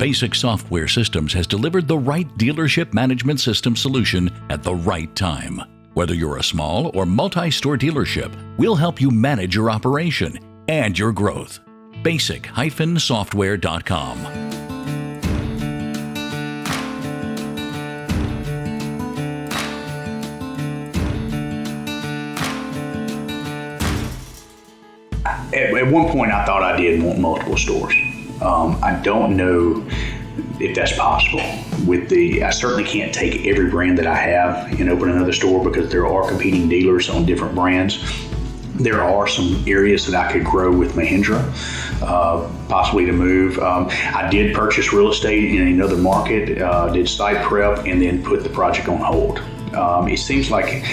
Basic Software Systems has delivered the right dealership management system solution at the right time. Whether you're a small or multi-store dealership, we'll help you manage your operation and your growth. Basic-software.com. At one point, I thought I did want multiple stores. I don't know if that's possible. I certainly can't take every brand that I have and open another store because there are competing dealers on different brands. There are some areas that I could grow with Mahindra, possibly to move. I did purchase real estate in another market, did site prep, and then put the project on hold. It seems like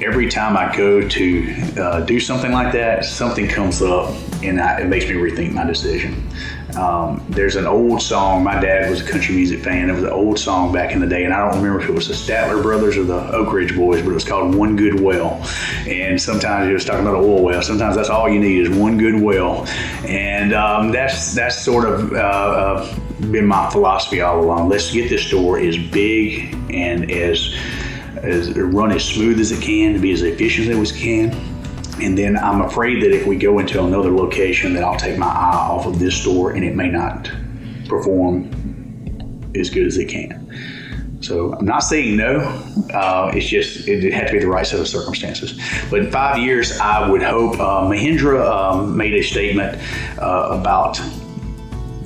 every time I go to do something like that, something comes up and it makes me rethink my decision. There's an old song. My dad was a country music fan. It was an old song back in the day, and I don't remember if it was the Statler Brothers or the Oak Ridge Boys, but it was called One Good Well. And sometimes it was talking about an oil well. Sometimes that's all you need is one good well. And that's sort of been my philosophy all along. Let's get this store as big and as run as smooth as it can, to be as efficient as it can. And then I'm afraid that if we go into another location, that I'll take my eye off of this store and it may not perform as good as it can. So I'm not saying no. It's just it had to be the right set of circumstances. But in 5 years, I would hope Mahindra made a statement about,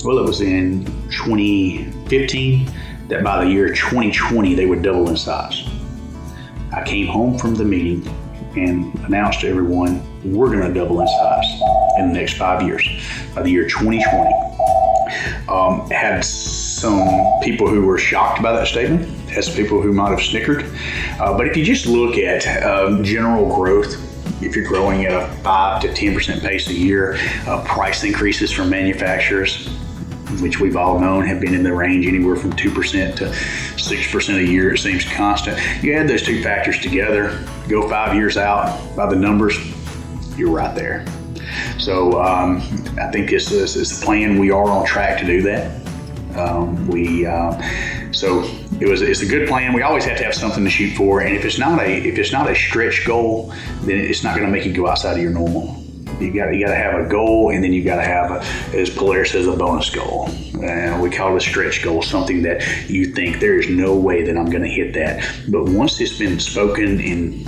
well, it was in 2015, that by the year 2020 they would double in size. I came home from the meeting and announced to everyone, we're going to double in size in the next 5 years, by the year 2020. Had some people who were shocked by that statement, had some people who might have snickered. But if you just look at general growth, if you're growing at a 5 to 10% pace a year, price increases from manufacturers, which we've all known have been in the range anywhere from 2% to 6% a year. It seems constant. You add those two factors together, go 5 years out by the numbers, you're right there. So I think this is the plan. We are on track to do that. So it's a good plan. We always have to have something to shoot for, and if it's not a stretch goal, then it's not going to make you go outside of your normal. You got to have a goal, and then you got to have, as Polaire says, a bonus goal. We call it a stretch goal, something that you think there is no way that I'm going to hit that. But once it's been spoken and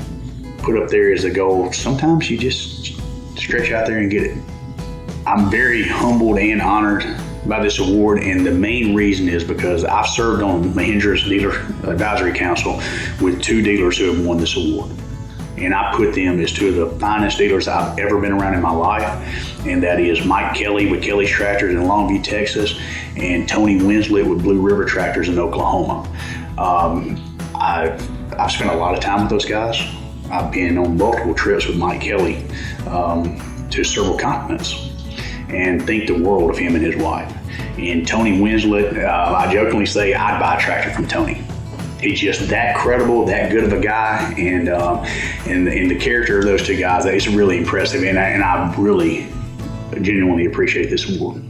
put up there as a goal, sometimes you just stretch out there and get it. I'm very humbled and honored by this award, and the main reason is because I've served on Mahindra's Dealer Advisory Council with two dealers who have won this award. And I put them as two of the finest dealers I've ever been around in my life. And that is Mike Kelly with Kelly's Tractors in Longview, Texas, and Tony Winslet with Blue River Tractors in Oklahoma. I've spent a lot of time with those guys. I've been on multiple trips with Mike Kelly to several continents, and think the world of him and his wife. And Tony Winslet, I jokingly say I'd buy a tractor from Tony. He's just that credible, that good of a guy, and the character of those two guys, it's really impressive, and I really genuinely appreciate this award.